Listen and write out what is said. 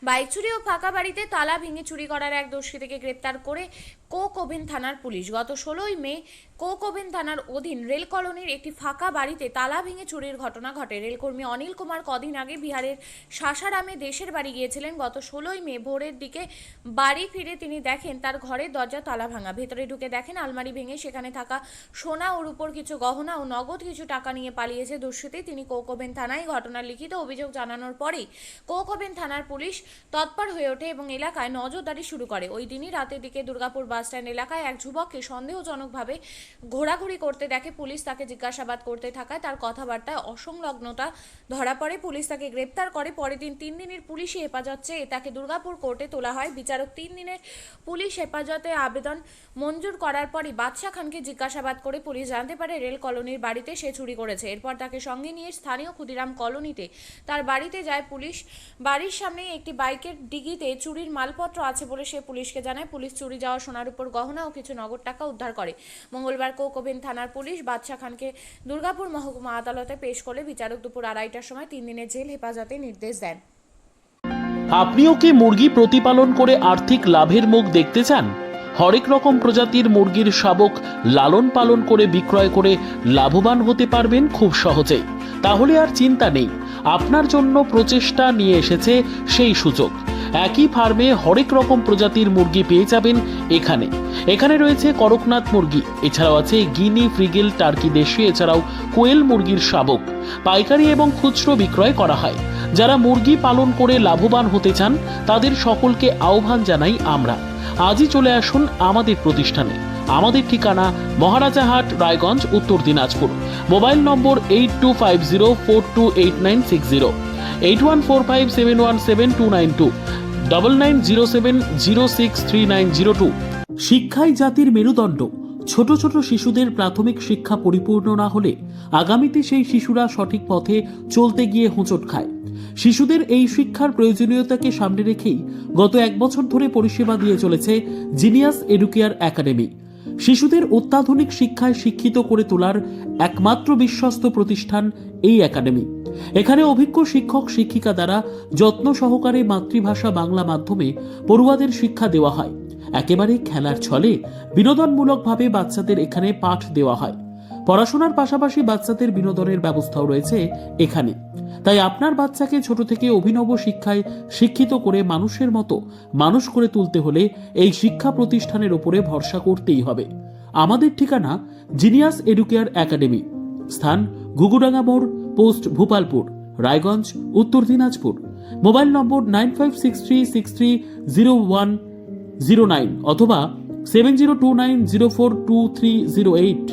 Bike চুরি ও ফাঁকা বাড়িতে তালা ভেঙে চুরি করার এক দুষ্কৃতীকে গ্রেপ্তার করে কোকোভেন থানার পুলিশ। গত 16ই মে কোকোভেন থানার অধীন রেল কলোনির একটি ফাঁকা বাড়িতে তালা ভেঙে চুরির ঘটনা ঘটে। রেলকর্মী অনিল কুমার কদিন আগে বিহারের সাসারামে দেশের বাড়ি গিয়েছিলেন। গত 16ই মে ভোরের দিকে বাড়ি ফিরে তিনি দেখেন তার ঘরের দরজা তালা ভাঙা। ভেতরে ঢুকে দেখেন আলমারি ভেঙে সেখানে থাকা সোনা ওর উপর কিছু গহনা ও নগদ কিছু টাকা নিয়ে পালিয়েছে দুষ্কৃতী। তিনি কোকোভেন থানায় ঘটনার লিখিত অভিযোগ জানানোর পরেই কোকোভেন থানার পুলিশ তৎপর হয়ে ওঠে এবং এলাকায় নজরদারি শুরু করে। ওই দিনই রাতের দিকে দুর্গাপুর বাসস্ট্যান্ড এলাকায় এক যুবককে সন্দেহজনকভাবে ঘোরাঘুরি করতে দেখে পুলিশ। তাকে জিজ্ঞাসাবাদ করতে থাকায় তার কথাবার্তায় অসংলগ্নতা ধরা পড়ে। পুলিশ তাকে গ্রেপ্তার করে। পরের দিন 3 দিনের পুলিশি হেফাজত চেয়ে তাকে দুর্গাপুর কোর্টে তোলা হয়। বিচারক 3 দিনের পুলিশ হেফাজতে আবেদন মঞ্জুর করার পরই বাদশা খানকে জিজ্ঞাসাবাদ করে পুলিশ জানতে পারে রেল কলোনির বাড়িতে সে চুরি করেছে। এরপর তাকে সঙ্গে নিয়ে স্থানীয় ক্ষুদিরাম কলোনিতে তার বাড়িতে যায় পুলিশ। বাড়ির সামনে একটি বাইকের ডিগিতে চুরির মালপত্র আছে বলে সে পুলিশকে জানায়। পুলিশ চুরি যাওয়া সোনার উপর গহনা ও কিছু নগদ টাকা উদ্ধার করে। মঙ্গলবার কোকোভেন থানার পুলিশ বাদশা খানকে দুর্গাপুর মহকুমা আদালতে পেশ করে বিচারক দুপুর 2:30টার সময় 3 দিনের জেল হেফাজতে নির্দেশ দেন। আপনিও কি মুরগি প্রতিপালন করে আর্থিক লাভের মুখ দেখতে চান? হরেক রকম প্রজাতির মুরগির শাবক লালন পালন করে বিক্রয় করে লাভবান হতে পারবেন খুব সহজেই। তাহলে আর চিন্তা নেই, আপনার জন্য প্রচেষ্টা নিয়ে এসেছে সেই সুযোগ। একই ফার্মে হরেক রকম প্রজাতির মুরগি পেয়ে যাবেন এখানে রয়েছে করকনাথ মুরগি, এছাড়াও আছে গিনি, ফ্রিগেল, টার্কি দেশি, এছাড়াও কোয়েল মুরগির শাবক পাইকারি এবং খুচরো বিক্রয় করা হয়। যারা মুরগি পালন করে লাভবান হতে চান তাদের সকলকে আহ্বান জানাই আমরা। আজই চলে আসুন আমাদের প্রতিষ্ঠানে। আমাদের ঠিকানা মহারাজাহাট, রায়গঞ্জ, উত্তর দিনাজপুর। মোবাইল নম্বর 8250428960, 8145717292, 9907063902। শিক্ষাই জাতির মেরুদণ্ড। ছোট ছোট শিশুদের প্রাথমিক শিক্ষা পরিপূর্ণ না হলে আগামীতে সেই শিশুরা সঠিক পথে চলতে গিয়ে হোঁচট খায়। শিশুদের এই শিক্ষার প্রয়োজনীয়তাকে সামনে রেখেই গত 1 বছর ধরে পরিষেবা দিয়ে চলেছে জিনিয়াস এডুকেয়ার একাডেমি। শিশুদের অত্যাধুনিক শিক্ষায় শিক্ষিত করে তোলার একমাত্র বিশ্বস্ত প্রতিষ্ঠান এই একাডেমি। এখানে অভিজ্ঞ শিক্ষক শিক্ষিকা দ্বারা যত্ন সহকারে মাতৃভাষা বাংলা মাধ্যমে পড়ুয়াদের শিক্ষা দেওয়া হয়। একেবারে খেলার ছলে বিনোদনমূলকভাবে বাচ্চাদের এখানে পাঠ দেওয়া হয়। পড়াশোনার পাশাপাশি বাচ্চাদের বিনোদনের ব্যবস্থাও রয়েছে এখানে। তাই আপনার বাচ্চাকে ছোট থেকে অভিনব শিক্ষায় শিক্ষিত করে মানুষের মতো মানুষ করে তুলতে হলে এই শিক্ষা প্রতিষ্ঠানের উপরে ভরসা করতেই হবে। আমাদের ঠিকানা জিনিয়াস এডুকেয়ার একাডেমি, স্থান ঘুঘুডাঙ্গা মোড়, পোস্ট ভূপালপুর, রায়গঞ্জ, উত্তর দিনাজপুর। মোবাইল নম্বর 9563630109 অথবা 7029042308।